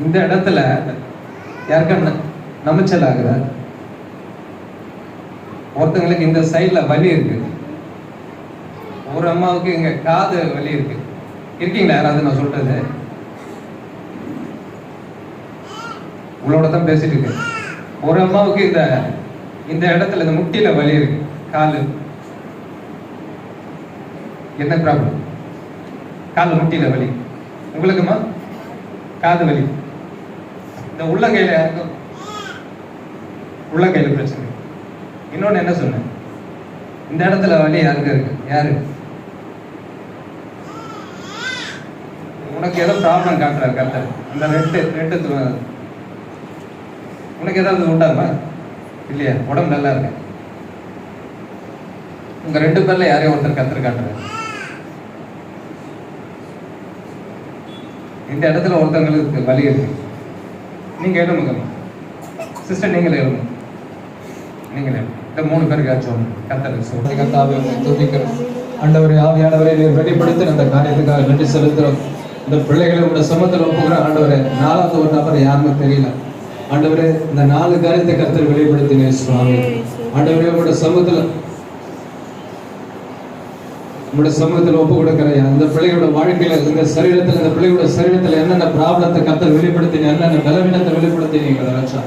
இந்த இடத்துல யாருக்கா நமைச்சல் ஆகுதா? ஒருத்தங்களுக்கு இந்த சைட்ல வலி இருக்கு, ஒரு அம்மாவுக்கு இங்க காது வலி இருக்கு. இருக்கீங்களா யாராவது? நான் சொல்றது உங்களோட தான் பேசிட்டு இருக்கேன். ஒரு அம்மாவுக்கு இந்த இடத்துல இந்த முட்டியில வலி இருக்கு, காலு. என்ன ப்ராப்ளம்? கால் முட்டியில வலி. உங்களுக்குமா காது வலி? இந்த உள்ளங்கையில யாருக்கும் உள்ளங்கையில பிரச்சனை. இன்னொன்னு என்ன சொன்னேன்? இந்த இடத்துல வலி யாருக்கு இருக்கு? யாரு? உனக்கு ஏதோ ப்ராப்ளம் காட்டுறாரு கர்த்தர். அந்த ரெண்டு உனக்கு ஏதாவது உண்டாமா? இல்லையா? உடம்பு நல்லா இருக்கு. உங்க 2 பேர்ல யாரையும் ஒருத்தர் கர்த்தர் காட்டுறாரு. இந்த இடத்துல ஒருத்தவங்களுக்கு வலி இருக்கு. நீங்க எழுமுங்க சிஸ்டர், நீங்களே எழுமுங்க. நீங்களே இந்த 3 பேருக்காச்சும் கர்த்தர் சொல்லி கர்த்தாவே துதிக்கிறோம். ஆண்டவரே, ஆவியானவரே, நீர் வெளிப்படுத்தின அந்த காரியத்துக்காக நன்றி செலுத்துறோம். இந்த பிள்ளைகளை உங்க சமத்தில் ஒப்புக்கிறோம். ஆண்டவரே, 4வது ஒரு நபர் யாருமே தெரியல. ஆண்டவரே, இந்த 4 காரியத்தை கர்த்தர் வெளிப்படுத்தினேன் சுவாமி. ஆண்டவரே, உங்களோட சமூகத்தில் ஒப்பு கொடுக்கிறேன். அந்த பிள்ளைகளோட வாழ்க்கையில, இந்த சரீரத்தில், இந்த பிள்ளைகளோட சரீரத்தில் என்னென்ன ப்ராப்ளத்தை கர்த்தர் வெளிப்படுத்தின, என்னென்ன பலவீனத்தை வெளிப்படுத்தினீங்க ராஜா.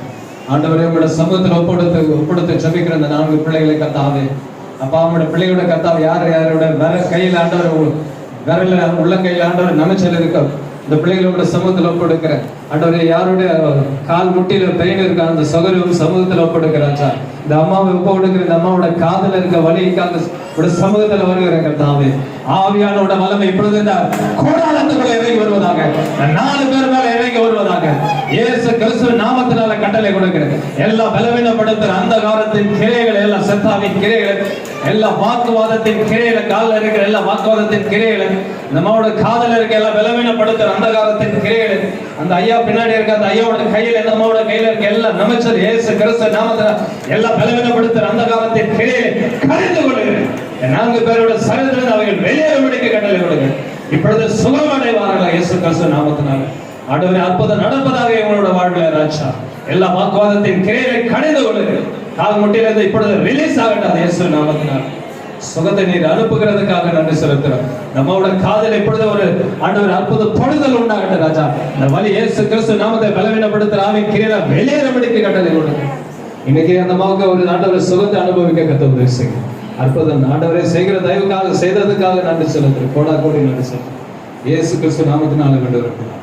ஆண்டவரே, உங்களோட சமூகத்தில் ஒப்படுத்த ஜெபிக்கிற அந்த 4 பிள்ளைகளை கர்த்தாவே, அப்பா அவங்களோட பிள்ளைகளோட கர்த்தாவே, யாரோட கையில் ஆண்டவர் விரல உள்ளங்கையில் ஆண்டவர் நமைச்சல் இருக்க இந்த பிள்ளைகளோட சமூகத்தில் ஒப்படுக்கிறேன். ஆண்டவரே, யாருடைய கால் முட்டியில பெயின் இருக்க அந்த சகோதரியும் சமூகத்தில் ஒப்படுக்கிறாச்சா. இந்த அம்மாவை ஒப்பு கொடுக்கிற இந்த அம்மாவோட காதல இருக்க வலிக்காக சமூகத்தில் வருகிற கர்த்தாவே, ஆவியானோட வல்லமை இப்பொழுது இந்த கோடாலத்துக்குள்ள இறங்கி வருவதாக, 4 பேர் மேல இறங்கி வருவதாக இயேசு கிறிஸ்து நாமத்தினால கட்டளை கொடுக்கிறது. எல்லா பலவீனப்படுத்துற அந்த காலத்தின் கிரைகள், எல்லா செத்தாவின் கிரைகள், எல்லா வாக்குவாதத்தின் கிரையில, காலில் இருக்கிற எல்லா வாக்குவாதத்தின் கிரைகளை, நம்மளோட காதல இருக்க எல்லா பலவீனப்படுத்துற அந்த காலத்தின் கிரைகள், அந்த ஐயா பின்னாடி இருக்க அந்த ஐயாவோட கையில, நம்மளோட கையில இருக்க எல்லா நமைச்சல் இயேசு கிறிஸ்து நாமத்தினால எல்லா பலவீனப்படுத்துற அந்த காலத்தின் கிரையை கரைந்து கொள்கிறேன். 4 பேரோட சரீரத்தில் அவர்கள் வெளியேறும்படிக்கு கட்டளை கொடுங்க. இப்பொழுது சுகமடைவார்கள் இயேசு கிறிஸ்து நாமத்தினால. ஆண்டவரே, அற்புதம் நடப்பதாக இவங்களோட வாழ்க்கையில ராஜா. எல்லா வாக்குவாதத்தின் கிரையை கரைந்து கொள்கிறேன். கால் முட்டிலிருந்து இப்பொழுது ரிலீஸ் ஆகட்டும் இயேசு நாமத்தினால. சுகத்தை நீர் அனுப்புகிறதுக்காக நன்றி செலுத்துறோம். நம்மளோட காதல் இப்பொழுது ஒரு ஆண்டவர் அற்புத தொடுதல் உண்டாகட்டும் ராஜா. இந்த வலி இயேசு கிறிஸ்து நாமத்தை பலவீனப்படுத்துற ஆவின் கிரையில வெளியேறும்படிக்கு கட்டளை கொடுங்க. இன்னைக்கு அந்த மகனுக்கு ஒரு ஆண்டவர் சுகத்தை அனுபவிக்க கத்த உதவி செய்யும். அற்புதம் ஆண்டவரை செய்கிற தயவுக்காக செய்ததுக்காக நன்றி செலுத்துறோம். கோடி நன்றி செலுத்துறோம். இயேசு கிறிஸ்து நாமத்தினால வேண்டுகிறோம்.